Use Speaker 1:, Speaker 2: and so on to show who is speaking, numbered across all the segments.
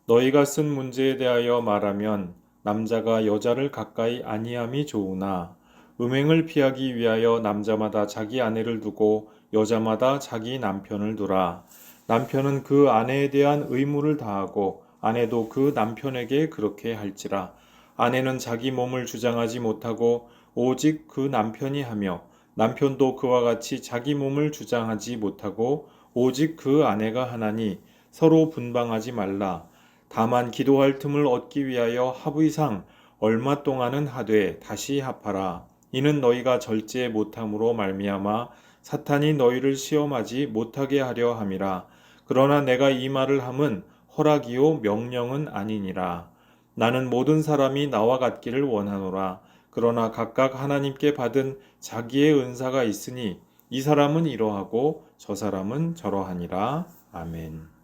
Speaker 1: 너희가 쓴 문제에 대하여 말하면 남자가 여자를 가까이 아니함이 좋으나 음행을 피하기 위하여 남자마다 자기 아내를 두고 여자마다 자기 남편을 두라. 남편은 그 아내에 대한 의무를 다하고 아내도 그 남편에게 그렇게 할지라. 아내는 자기 몸을 주장하지 못하고 오직 그 남편이 하며 남편도 그와 같이 자기 몸을 주장하지 못하고 오직 그 아내가 하나니 서로 분방하지 말라. 다만 기도할 틈을 얻기 위하여 합의상 얼마 동안은 하되 다시 합하라. 이는 너희가 절제 못함으로 말미암아 사탄이 너희를 시험하지 못하게 하려 함이라. 그러나 내가 이 말을 함은 허락이요 명령은 아니니라. 나는 모든 사람이 나와 같기를 원하노라. 그러나 각각 하나님께 받은 자기의 은사가 있으니 이 사람은 이러하고 저 사람은 저러하니라. 아멘.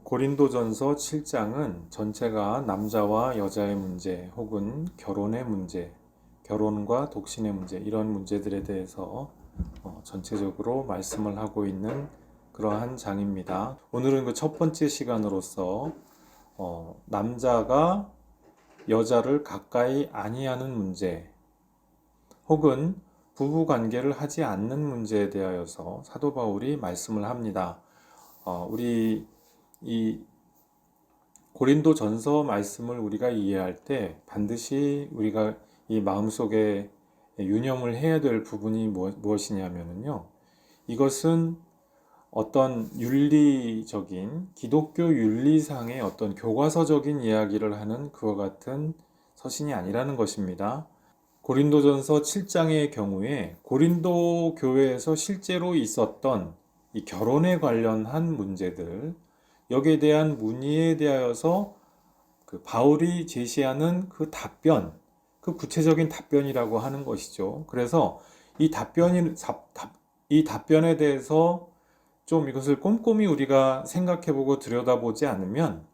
Speaker 1: 고린도전서 7장은 전체가 남자와 여자의 문제 혹은 결혼의 문제, 결혼과 독신의 문제 이런 문제들에 대해서 전체적으로 말씀을 하고 있는 그러한 장입니다. 오늘은 그 첫 번째 시간으로서 남자가 여자를 가까이 아니하는 문제 혹은 부부 관계를 하지 않는 문제에 대하여서 사도 바울이 말씀을 합니다. 우리 이 고린도 전서 말씀을 우리가 이해할 때 반드시 우리가 이 마음속에 유념을 해야 될 부분이 무엇이냐면요. 이것은 어떤 윤리적인 기독교 윤리상의 어떤 교과서적인 이야기를 하는 그와 같은 서신이 아니라는 것입니다. 고린도전서 7장의 경우에 고린도 교회에서 실제로 있었던 이 결혼에 관련한 문제들, 여기에 대한 문의에 대하여서 그 바울이 제시하는 그 답변, 그 구체적인 답변이라고 하는 것이죠. 그래서 이 답변에 대해서 좀 이것을 꼼꼼히 우리가 생각해보고 들여다보지 않으면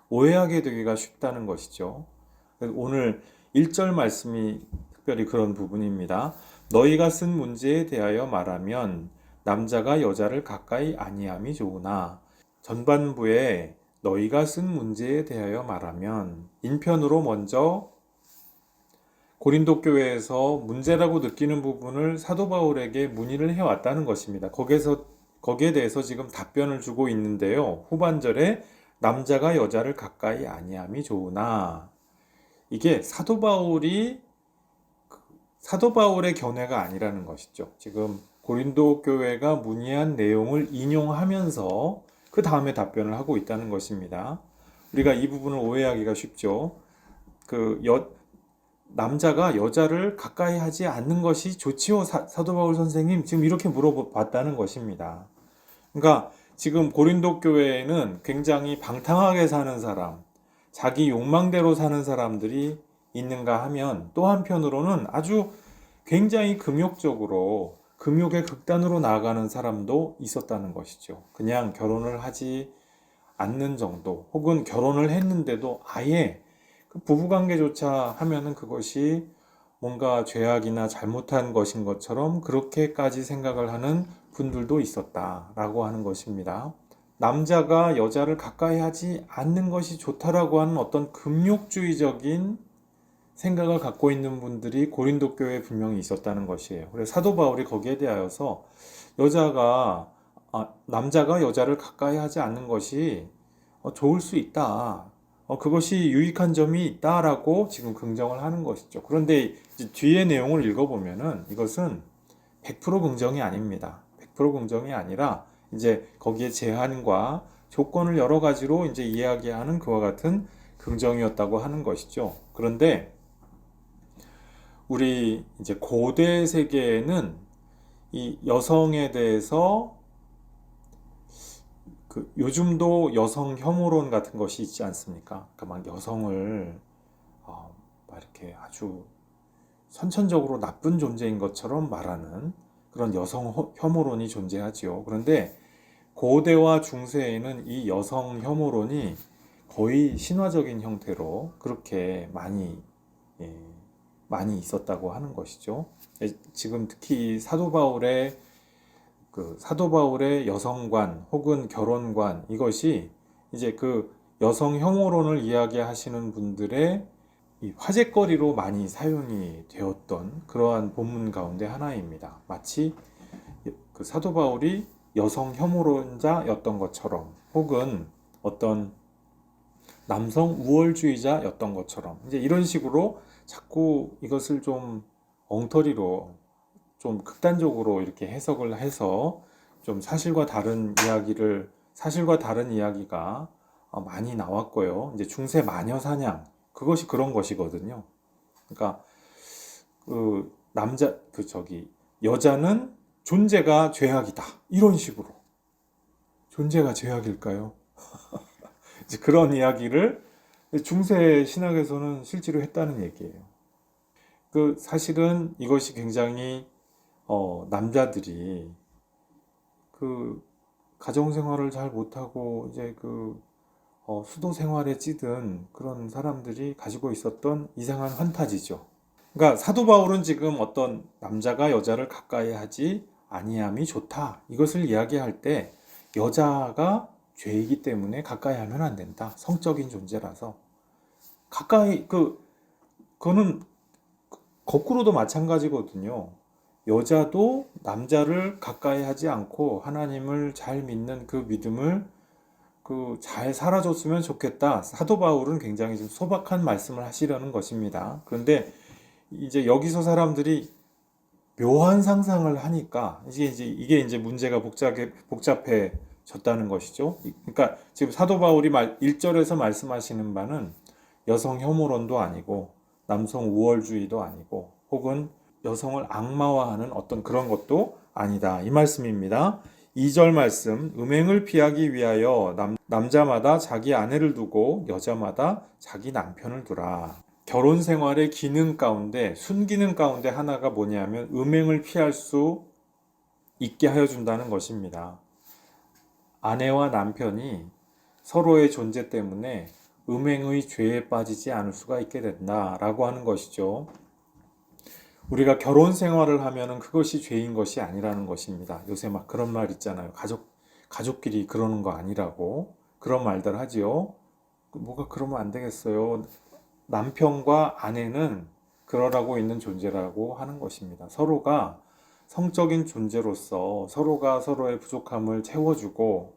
Speaker 1: 오해하게 되기가 쉽다는 것이죠. 오늘 1절 말씀이 특별히 그런 부분입니다. 너희가 쓴 문제에 대하여 말하면 남자가 여자를 가까이 아니함이 좋으나 전반부에 너희가 쓴 문제에 대하여 말하면 인편으로 먼저 고린도 교회에서 문제라고 느끼는 부분을 사도 바울에게 문의를 해왔다는 것입니다. 거기에 대해서 지금 답변을 주고 있는데요. 후반절에 남자가 여자를 가까이 아니함이 좋으나 이게 사도 바울의 견해가 아니라는 것이죠. 지금 고린도 교회가 문의한 내용을 인용하면서 그 다음에 답변을 하고 있다는 것입니다. 우리가 이 부분을 오해하기가 쉽죠. 남자가 여자를 가까이 하지 않는 것이 좋지요, 사도 바울 선생님? 지금 이렇게 물어봤다는 것입니다. 그러니까 지금 고린도 교회에는 굉장히 방탕하게 사는 사람, 자기 욕망대로 사는 사람들이 있는가 하면 또 한편으로는 아주 굉장히 금욕적으로 금욕의 극단으로 나아가는 사람도 있었다는 것이죠. 그냥 결혼을 하지 않는 정도 혹은 결혼을 했는데도 아예 그 부부관계조차 하면은 그것이 뭔가 죄악이나 잘못한 것인 것처럼 그렇게까지 생각을 하는 분들도 있었다라고 하는 것입니다. 남자가 여자를 가까이 하지 않는 것이 좋다라고 하는 어떤 금욕주의적인 생각을 갖고 있는 분들이 고린도 교회에 분명히 있었다는 것이에요. 그래서 사도 바울이 거기에 대하여서 남자가 여자를 가까이 하지 않는 것이 좋을 수 있다. 그것이 유익한 점이 있다라고 지금 긍정을 하는 것이죠. 그런데 이제 뒤에 내용을 읽어보면은 이것은 100% 긍정이 아닙니다. 100% 긍정이 아니라 이제 거기에 제한과 조건을 여러 가지로 이제 이야기하는 그와 같은 긍정이었다고 하는 것이죠. 그런데 우리 이제 고대 세계에는 이 여성에 대해서 요즘도 여성 혐오론 같은 것이 있지 않습니까? 그러니까 막 여성을 막 이렇게 아주 선천적으로 나쁜 존재인 것처럼 말하는 그런 여성 혐오론이 존재하지요. 그런데 고대와 중세에는 이 여성 혐오론이 거의 신화적인 형태로 그렇게 예, 많이 있었다고 하는 것이죠. 지금 특히 사도 바울의 여성관 혹은 결혼관 이것이 이제 그 여성 혐오론을 이야기하시는 분들의 이 화제거리로 많이 사용이 되었던 그러한 본문 가운데 하나입니다. 마치 그 사도 바울이 여성 혐오론자였던 것처럼, 혹은 어떤 남성 우월주의자였던 것처럼, 이제 이런 식으로 자꾸 이것을 좀 엉터리로, 좀 극단적으로 이렇게 해석을 해서 좀 사실과 다른 이야기가 많이 나왔고요. 이제 중세 마녀 사냥, 그것이 그런 것이거든요. 그러니까 여자는 존재가 죄악이다, 이런 식으로. 존재가 죄악일까요? 이제 그런 이야기를 중세 신학에서는 실제로 했다는 얘기예요. 사실은 이것이 굉장히 남자들이 그 가정 생활을 잘 못하고 이제 수도 생활에 찌든 그런 사람들이 가지고 있었던 이상한 환타지죠. 그러니까 사도 바울은 지금 어떤 남자가 여자를 가까이 하지 아니함이 좋다, 이것을 이야기할 때 여자가 죄이기 때문에 가까이 하면 안 된다. 성적인 존재라서. 그거는 거꾸로도 마찬가지거든요. 여자도 남자를 가까이 하지 않고 하나님을 잘 믿는 그 믿음을 잘 살아줬으면 좋겠다. 사도 바울은 굉장히 좀 소박한 말씀을 하시려는 것입니다. 그런데 이제 여기서 사람들이 묘한 상상을 하니까 이게 이제 문제가 복잡해졌다는 것이죠. 그러니까 지금 사도 바울이 1절에서 말씀하시는 바는 여성 혐오론도 아니고 남성 우월주의도 아니고 혹은 여성을 악마화하는 어떤 그런 것도 아니다, 이 말씀입니다. 2절 말씀, 음행을 피하기 위하여 남자마다 자기 아내를 두고 여자마다 자기 남편을 두라. 결혼 생활의 기능 가운데, 순기능 가운데 하나가 뭐냐면 음행을 피할 수 있게 하여 준다는 것입니다. 아내와 남편이 서로의 존재 때문에 음행의 죄에 빠지지 않을 수가 있게 된다라고 하는 것이죠. 우리가 결혼 생활을 하면은 그것이 죄인 것이 아니라는 것입니다. 요새 막 그런 말 있잖아요. 가족끼리 그러는 거 아니라고. 그런 말들 하지요. 뭐가 그러면 안 되겠어요. 남편과 아내는 그러라고 있는 존재라고 하는 것입니다. 서로가 성적인 존재로서 서로가 서로의 부족함을 채워주고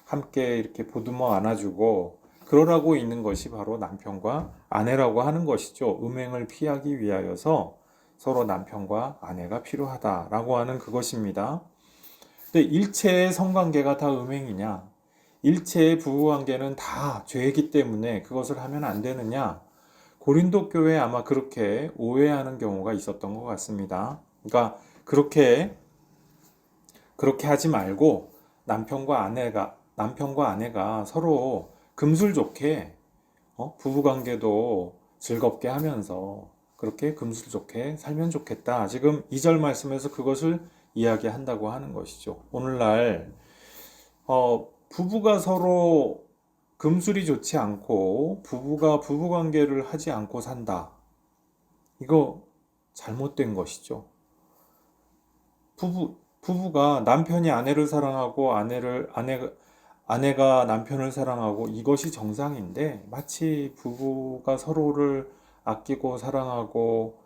Speaker 1: 함께 이렇게 보듬어 안아주고 그러라고 있는 것이 바로 남편과 아내라고 하는 것이죠. 음행을 피하기 위하여서 서로 남편과 아내가 필요하다라고 하는 그것입니다. 근데 일체의 성관계가 다 음행이냐? 일체의 부부관계는 다 죄이기 때문에 그것을 하면 안 되느냐? 고린도 교회에 아마 그렇게 오해하는 경우가 있었던 것 같습니다. 그러니까 그렇게 하지 말고 남편과 아내가 서로 금술 좋게 부부관계도 즐겁게 하면서 그렇게 금술 좋게 살면 좋겠다. 지금 2절 말씀에서 그것을 이야기한다고 하는 것이죠. 오늘날 부부가 서로 금술이 좋지 않고 부부가 부부관계를 하지 않고 산다. 이거 잘못된 것이죠. 부부가 남편이 아내를 사랑하고 아내가 남편을 사랑하고 이것이 정상인데, 마치 부부가 서로를 아끼고 사랑하고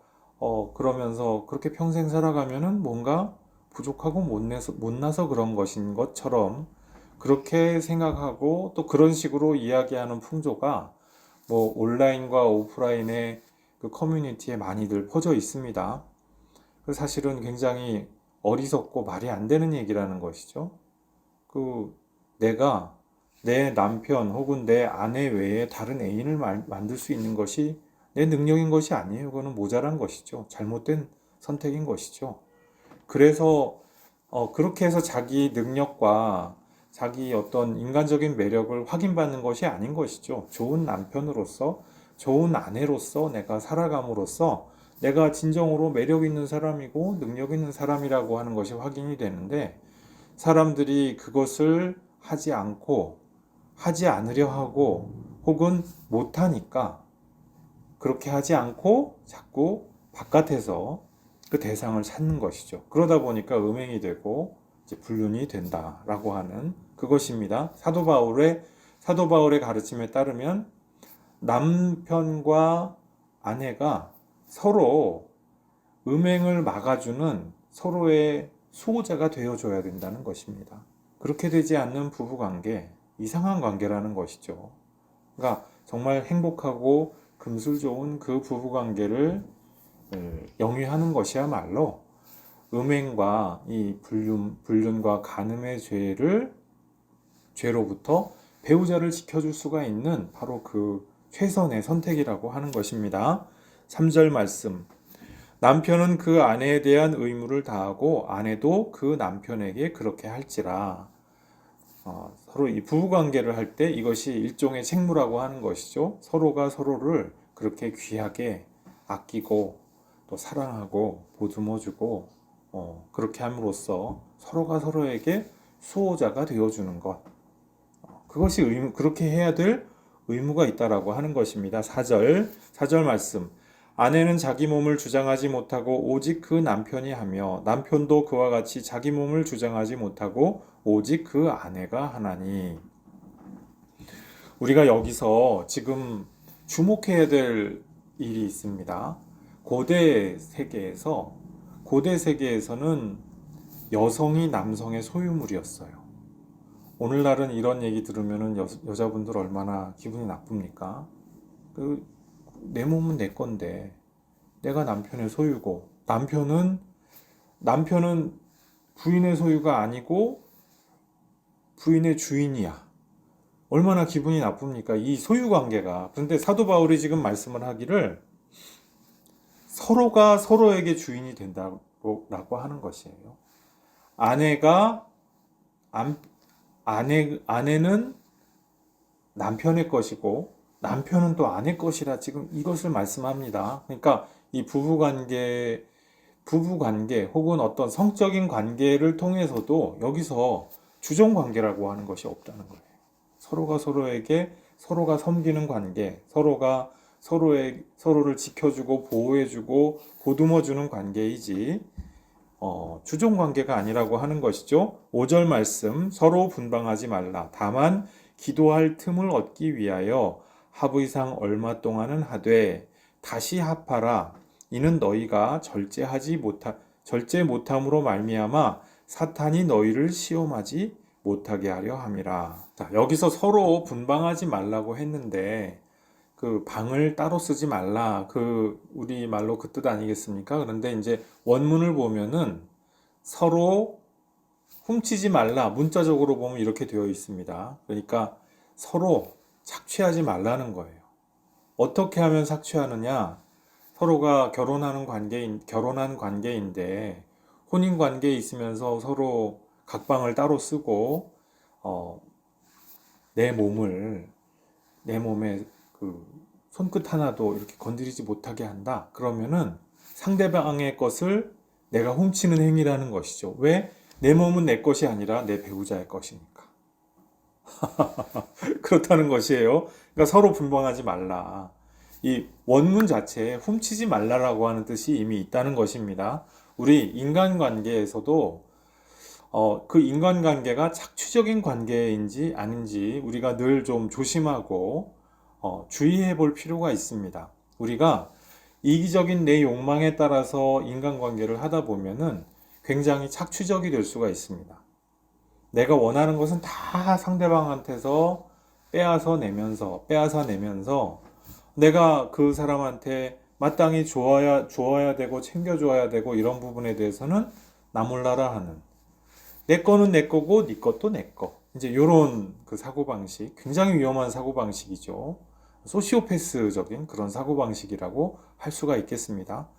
Speaker 1: 그러면서 그렇게 평생 살아가면은 뭔가 부족하고 못나서 그런 것인 것처럼 그렇게 생각하고 또 그런 식으로 이야기하는 풍조가 뭐 온라인과 오프라인의 그 커뮤니티에 많이들 퍼져 있습니다. 사실은 굉장히 어리석고 말이 안 되는 얘기라는 것이죠. 내가 내 남편 혹은 내 아내 외에 다른 애인을 만들 수 있는 것이 내 능력인 것이 아니에요. 그거는 모자란 것이죠. 잘못된 선택인 것이죠. 그래서 그렇게 해서 자기 능력과 자기 어떤 인간적인 매력을 확인받는 것이 아닌 것이죠. 좋은 남편으로서, 좋은 아내로서 내가 살아감으로써 내가 진정으로 매력 있는 사람이고 능력 있는 사람이라고 하는 것이 확인이 되는데, 사람들이 그것을 하지 않으려 하고 혹은 못하니까 그렇게 하지 않고 자꾸 바깥에서 그 대상을 찾는 것이죠. 그러다 보니까 음행이 되고 이제 불륜이 된다라고 하는 그것입니다. 사도 사도 바울의 가르침에 따르면 남편과 아내가 서로 음행을 막아주는 서로의 수호자가 되어줘야 된다는 것입니다. 그렇게 되지 않는 부부관계, 이상한 관계라는 것이죠. 그러니까 정말 행복하고 금슬 좋은 그 부부관계를 영위하는 것이야말로 음행과 이 불륜과 간음의 죄로부터 배우자를 지켜줄 수가 있는 바로 그 최선의 선택이라고 하는 것입니다. 3절 말씀. 남편은 그 아내에 대한 의무를 다하고 아내도 그 남편에게 그렇게 할지라. 서로 이 부부관계를 할 때 이것이 일종의 책무라고 하는 것이죠. 서로가 서로를 그렇게 귀하게 아끼고 또 사랑하고 보듬어주고 그렇게 함으로써 서로가 서로에게 수호자가 되어주는 것. 그것이 그렇게 해야 될 의무가 있다라고 하는 것입니다. 4절 말씀. 아내는 자기 몸을 주장하지 못하고 오직 그 남편이 하며 남편도 그와 같이 자기 몸을 주장하지 못하고 오직 그 아내가 하나니. 우리가 여기서 지금 주목해야 될 일이 있습니다. 고대 세계에서는 여성이 남성의 소유물이었어요. 오늘날은 이런 얘기 들으면 여자분들 얼마나 기분이 나쁩니까? 내 몸은 내 건데 내가 남편의 소유고 남편은 부인의 소유가 아니고 부인의 주인이야. 얼마나 기분이 나쁩니까? 이 소유 관계가. 그런데 사도 바울이 지금 말씀을 하기를 서로가 서로에게 주인이 된다고 하는 것이에요. 아내는 남편의 것이고 남편은 또 아내 것이라 지금 이것을 말씀합니다. 그러니까 이 부부관계 혹은 어떤 성적인 관계를 통해서도 여기서 주종관계라고 하는 것이 없다는 거예요. 서로가 섬기는 관계, 서로가 서로를 지켜주고 보호해주고 보듬어주는 관계이지 주종관계가 아니라고 하는 것이죠. 5절 말씀. 서로 분방하지 말라. 다만 기도할 틈을 얻기 위하여 하부 이상 얼마 동안은 하되 다시 합하라. 이는 너희가 절제 못함으로 말미암아 사탄이 너희를 시험하지 못하게 하려 함이라. 자, 여기서 서로 분방하지 말라고 했는데 그 방을 따로 쓰지 말라. 우리 말로 그 뜻 아니겠습니까? 그런데 이제 원문을 보면은 서로 훔치지 말라. 문자적으로 보면 이렇게 되어 있습니다. 그러니까 서로 착취하지 말라는 거예요. 어떻게 하면 착취하느냐? 서로가 결혼한 관계인데 혼인 관계에 있으면서 서로 각방을 따로 쓰고 내 몸에 그 손끝 하나도 이렇게 건드리지 못하게 한다. 그러면은 상대방의 것을 내가 훔치는 행위라는 것이죠. 왜? 내 몸은 내 것이 아니라 내 배우자의 것이니까. 그렇다는 것이에요. 그러니까 서로 분방하지 말라. 이 원문 자체에 훔치지 말라라고 하는 뜻이 이미 있다는 것입니다. 우리 인간관계에서도 그 인간관계가 착취적인 관계인지 아닌지 우리가 늘 좀 조심하고 주의해 볼 필요가 있습니다. 우리가 이기적인 내 욕망에 따라서 인간관계를 하다 보면은 굉장히 착취적이 될 수가 있습니다. 내가 원하는 것은 다 상대방한테서 빼앗아 내면서 내가 그 사람한테 마땅히 주어야 되고 챙겨줘야 되고 이런 부분에 대해서는 나몰라라 하는, 내 거는 내 거고 네 것도 내 거, 이제 이런 그 사고방식, 굉장히 위험한 사고방식이죠. 소시오패스적인 그런 사고방식이라고 할 수가 있겠습니다.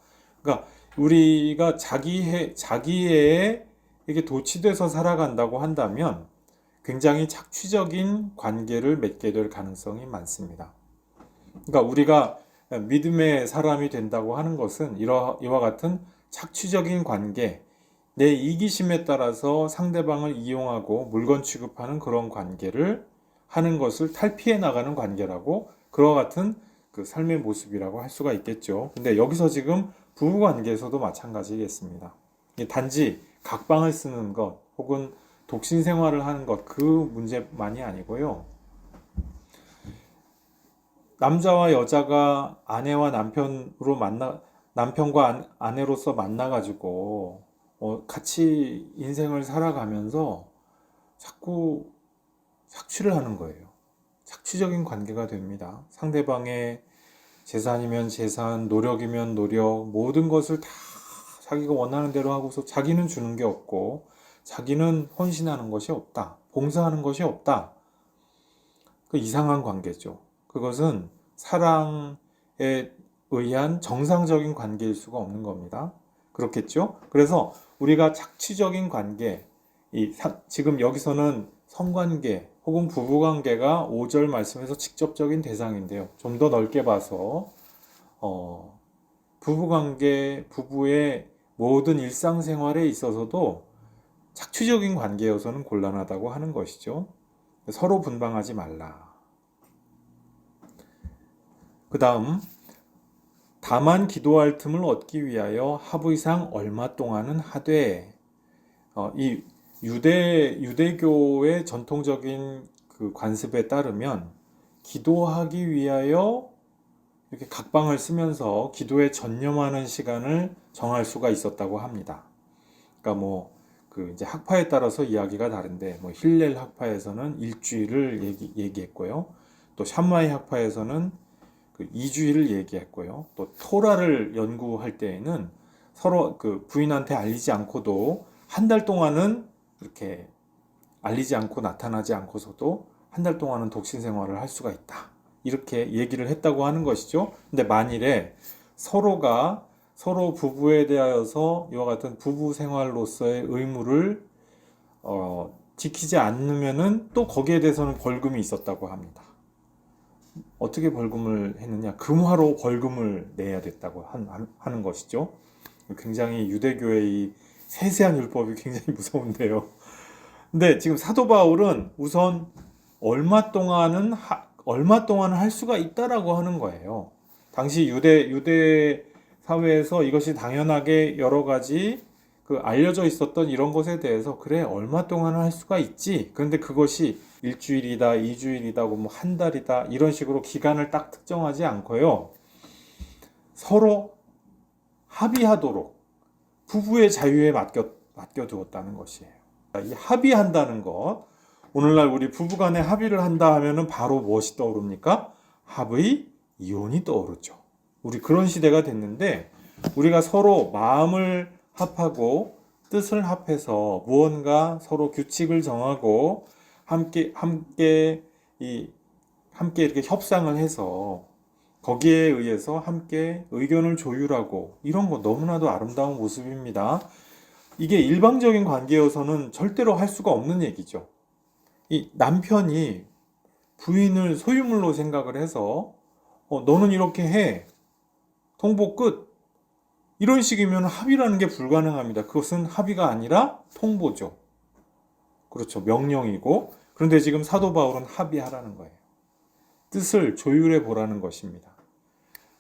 Speaker 1: 그러니까 우리가 자기애에 이게 도취돼서 살아간다고 한다면 굉장히 착취적인 관계를 맺게 될 가능성이 많습니다. 그러니까 우리가 믿음의 사람이 된다고 하는 것은 이와 같은 착취적인 관계, 내 이기심에 따라서 상대방을 이용하고 물건 취급하는 그런 관계를 하는 것을 탈피해 나가는 관계라고, 그와 같은 그 삶의 모습이라고 할 수가 있겠죠. 근데 여기서 지금 부부관계에서도 마찬가지겠습니다. 단지 각방을 쓰는 것 혹은 독신 생활을 하는 것, 그 문제만이 아니고요. 남자와 여자가 아내와 남편과 아내로서 만나가지고 같이 인생을 살아가면서 자꾸 착취를 하는 거예요. 착취적인 관계가 됩니다. 상대방의 재산이면 재산, 노력이면 노력, 모든 것을 다 자기가 원하는 대로 하고서 자기는 주는 게 없고 자기는 헌신하는 것이 없다. 봉사하는 것이 없다. 그 이상한 관계죠. 그것은 사랑에 의한 정상적인 관계일 수가 없는 겁니다. 그렇겠죠? 그래서 우리가 착취적인 관계, 지금 여기서는 성관계 혹은 부부관계가 5절 말씀에서 직접적인 대상인데요. 좀 더 넓게 봐서 부부관계, 부부의 모든 일상생활에 있어서도 착취적인 관계여서는 곤란하다고 하는 것이죠. 서로 분방하지 말라. 그 다음, 다만 기도할 틈을 얻기 위하여 하부 이상 얼마 동안은 하되, 이 유대교의 전통적인 그 관습에 따르면 기도하기 위하여 이렇게 각방을 쓰면서 기도에 전념하는 시간을 정할 수가 있었다고 합니다. 그러니까 그 이제 학파에 따라서 이야기가 다른데, 힐렐 학파에서는 일주일을 얘기했고요. 또 샴마이 학파에서는 그 2주일을 얘기했고요. 또 토라를 연구할 때에는 서로 그 부인한테 알리지 않고도 한 달 동안은 이렇게 알리지 않고 나타나지 않고서도 한 달 동안은 독신 생활을 할 수가 있다. 이렇게 얘기를 했다고 하는 것이죠. 근데 만일에 서로가 서로 부부에 대하여서 이와 같은 부부 생활로서의 의무를 지키지 않으면은 또 거기에 대해서는 벌금이 있었다고 합니다. 어떻게 벌금을 했느냐? 금화로 벌금을 내야 됐다고 하는 것이죠. 굉장히 유대교의 이 세세한 율법이 굉장히 무서운데요. 근데 지금 사도 바울은 우선 얼마 동안은 할 수가 있다라고 하는 거예요. 당시 유대 사회에서 이것이 당연하게 여러 가지 그 알려져 있었던 이런 것에 대해서 그래 얼마 동안 할 수가 있지. 그런데 그것이 일주일이다, 2주일이다, 한 달이다 이런 식으로 기간을 딱 특정하지 않고요. 서로 합의하도록 부부의 자유에 맡겨두었다는 것이에요. 이 합의한다는 것, 오늘날 우리 부부간에 합의를 한다 하면은 바로 무엇이 떠오릅니까? 합의, 이혼이 떠오르죠. 우리 그런 시대가 됐는데 우리가 서로 마음을 합하고 뜻을 합해서 무언가 서로 규칙을 정하고 함께 이렇게 협상을 해서 거기에 의해서 함께 의견을 조율하고 이런 거 너무나도 아름다운 모습입니다. 이게 일방적인 관계여서는 절대로 할 수가 없는 얘기죠. 이 남편이 부인을 소유물로 생각을 해서 너는 이렇게 해. 통보 끝. 이런 식이면 합의라는 게 불가능합니다. 그것은 합의가 아니라 통보죠. 그렇죠. 명령이고. 그런데 지금 사도 바울은 합의하라는 거예요. 뜻을 조율해 보라는 것입니다.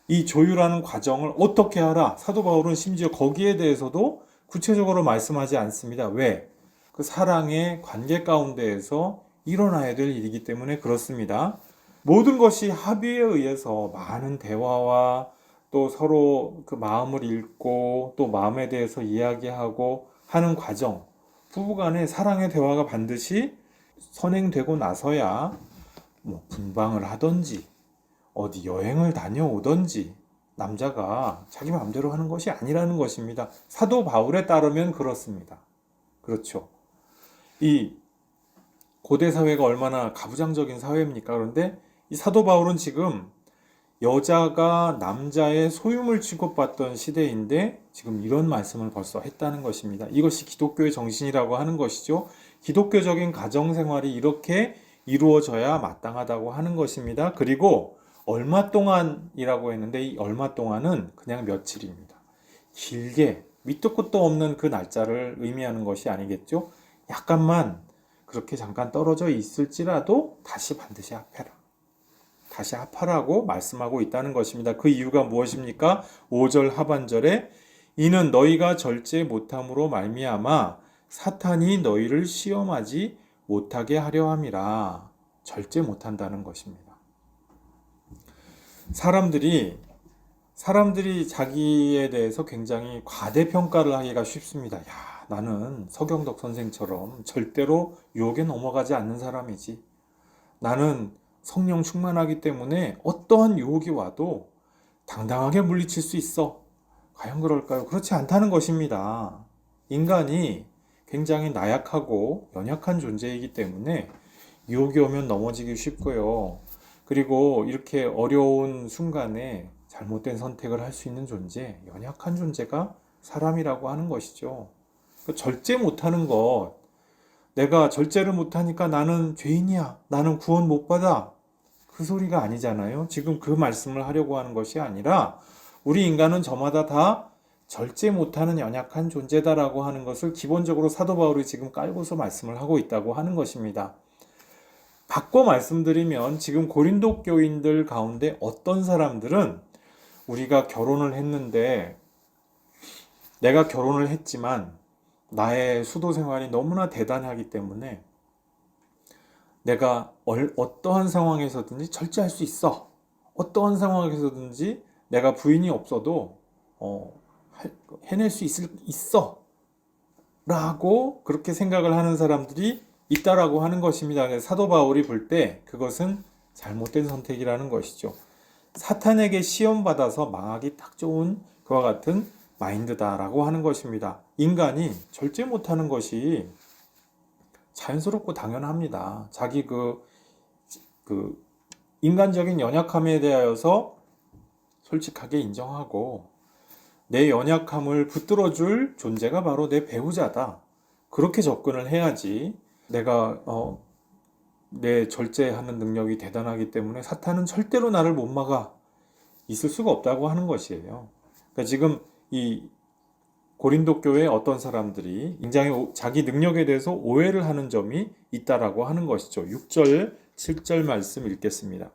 Speaker 1: 이 조율하는 과정을 어떻게 하라? 사도 바울은 심지어 거기에 대해서도 구체적으로 말씀하지 않습니다. 왜? 그 사랑의 관계 가운데에서 일어나야 될 일이기 때문에 그렇습니다. 모든 것이 합의에 의해서 많은 대화와 또 서로 그 마음을 읽고 또 마음에 대해서 이야기하고 하는 과정, 부부간의 사랑의 대화가 반드시 선행되고 나서야 분방을 하든지 어디 여행을 다녀오든지 남자가 자기 마음대로 하는 것이 아니라는 것입니다. 사도 바울에 따르면 그렇습니다. 그렇죠. 이 고대 사회가 얼마나 가부장적인 사회입니까? 그런데 이 사도 바울은 지금 여자가 남자의 소유물 취급받던 시대인데 지금 이런 말씀을 벌써 했다는 것입니다. 이것이 기독교의 정신이라고 하는 것이죠. 기독교적인 가정생활이 이렇게 이루어져야 마땅하다고 하는 것입니다. 그리고 얼마 동안이라고 했는데 이 얼마 동안은 그냥 며칠입니다. 길게 밑도 끝도 없는 그 날짜를 의미하는 것이 아니겠죠. 약간만 그렇게 잠깐 떨어져 있을지라도 다시 반드시 합해라. 다시 합하라고 말씀하고 있다는 것입니다. 그 이유가 무엇입니까? 5절 하반절에 이는 너희가 절제 못함으로 말미암아 사탄이 너희를 시험하지 못하게 하려 함이라. 절제 못한다는 것입니다. 사람들이 자기에 대해서 굉장히 과대평가를 하기가 쉽습니다. 야, 나는 서경덕 선생처럼 절대로 유혹에 넘어가지 않는 사람이지. 나는 성령 충만하기 때문에 어떠한 유혹이 와도 당당하게 물리칠 수 있어. 과연 그럴까요? 그렇지 않다는 것입니다. 인간이 굉장히 나약하고 연약한 존재이기 때문에 유혹이 오면 넘어지기 쉽고요. 그리고 이렇게 어려운 순간에 잘못된 선택을 할 수 있는 존재, 연약한 존재가 사람이라고 하는 것이죠. 절제 못하는 것, 내가 절제를 못하니까 나는 죄인이야, 나는 구원 못 받아. 그 소리가 아니잖아요. 지금 그 말씀을 하려고 하는 것이 아니라 우리 인간은 저마다 다 절제 못하는 연약한 존재다라고 하는 것을 기본적으로 사도 바울이 지금 깔고서 말씀을 하고 있다고 하는 것입니다. 바꿔 말씀드리면 지금 고린도 교인들 가운데 어떤 사람들은 우리가 결혼을 했는데 내가 결혼을 했지만 나의 수도 생활이 너무나 대단하기 때문에 내가 어떠한 상황에서든지 절제할 수 있어. 어떠한 상황에서든지 내가 부인이 없어도 해낼 수 있어. 라고 그렇게 생각을 하는 사람들이 있다라고 하는 것입니다. 사도 바울이 볼 때 그것은 잘못된 선택이라는 것이죠. 사탄에게 시험받아서 망하기 딱 좋은 그와 같은 마인드다라고 하는 것입니다. 인간이 절제 못하는 것이 자연스럽고 당연합니다. 자기 그 인간적인 연약함에 대하여서 솔직하게 인정하고 내 연약함을 붙들어줄 존재가 바로 내 배우자다. 그렇게 접근을 해야지 내가 내 절제하는 능력이 대단하기 때문에 사탄은 절대로 나를 못 막아 있을 수가 없다고 하는 것이에요. 그러니까 지금 이 고린도 교회의 어떤 사람들이 굉장히 자기 능력에 대해서 오해를 하는 점이 있다라고 하는 것이죠. 6절, 7절 말씀 읽겠습니다.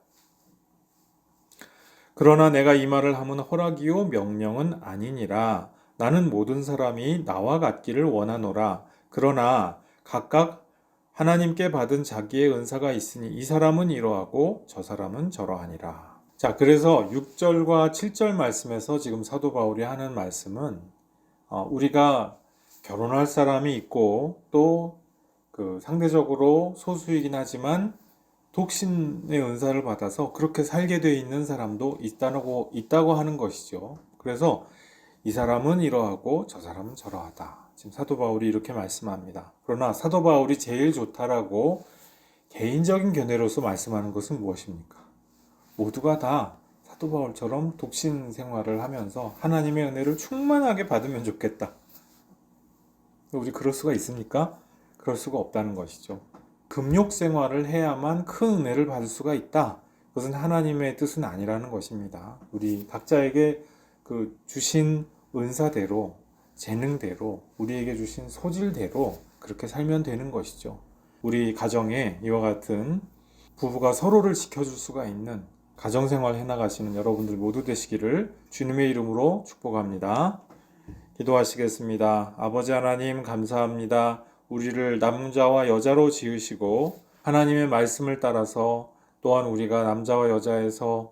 Speaker 1: 그러나 내가 이 말을 하면 허락이요 명령은 아니니라. 나는 모든 사람이 나와 같기를 원하노라. 그러나 각각 하나님께 받은 자기의 은사가 있으니 이 사람은 이러하고 저 사람은 저러하니라. 자, 그래서 6절과 7절 말씀에서 지금 사도 바울이 하는 말씀은 우리가 결혼할 사람이 있고 또 상대적으로 소수이긴 하지만 독신의 은사를 받아서 그렇게 살게 되어 있는 사람도 있다고 하는 것이죠. 그래서 이 사람은 이러하고 저 사람은 저러하다. 지금 사도 바울이 이렇게 말씀합니다. 그러나 사도 바울이 제일 좋다라고 개인적인 견해로서 말씀하는 것은 무엇입니까? 모두가 다 사도 바울처럼 독신 생활을 하면서 하나님의 은혜를 충만하게 받으면 좋겠다. 우리 그럴 수가 있습니까? 그럴 수가 없다는 것이죠. 금욕 생활을 해야만 큰 은혜를 받을 수가 있다. 그것은 하나님의 뜻은 아니라는 것입니다. 우리 각자에게 주신 은사대로, 재능대로, 우리에게 주신 소질대로 그렇게 살면 되는 것이죠. 우리 가정에 이와 같은 부부가 서로를 지켜줄 수가 있는 가정생활 해나가시는 여러분들 모두 되시기를 주님의 이름으로 축복합니다. 기도하시겠습니다. 아버지 하나님 감사합니다. 우리를 남자와 여자로 지으시고 하나님의 말씀을 따라서 또한 우리가 남자와 여자에서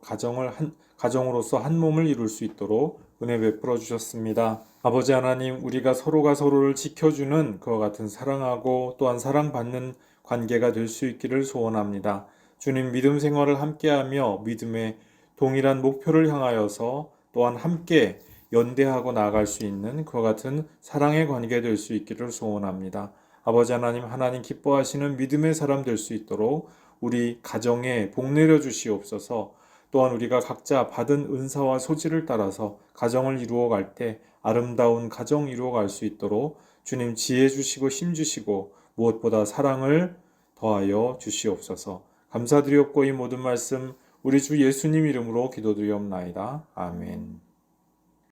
Speaker 1: 가정으로서 한 몸을 이룰 수 있도록 은혜 베풀어 주셨습니다. 아버지 하나님, 우리가 서로가 서로를 지켜주는 그와 같은 사랑하고 또한 사랑받는 관계가 될 수 있기를 소원합니다. 주님 믿음 생활을 함께하며 믿음의 동일한 목표를 향하여서 또한 함께 연대하고 나아갈 수 있는 그와 같은 사랑의 관계 될 수 있기를 소원합니다. 아버지 하나님, 하나님 기뻐하시는 믿음의 사람 될 수 있도록 우리 가정에 복 내려 주시옵소서. 또한 우리가 각자 받은 은사와 소질을 따라서 가정을 이루어갈 때 아름다운 가정 이루어갈 수 있도록 주님 지혜 주시고 힘 주시고 무엇보다 사랑을 더하여 주시옵소서. 감사드리옵고 이 모든 말씀 우리 주 예수님 이름으로 기도드리옵나이다. 아멘.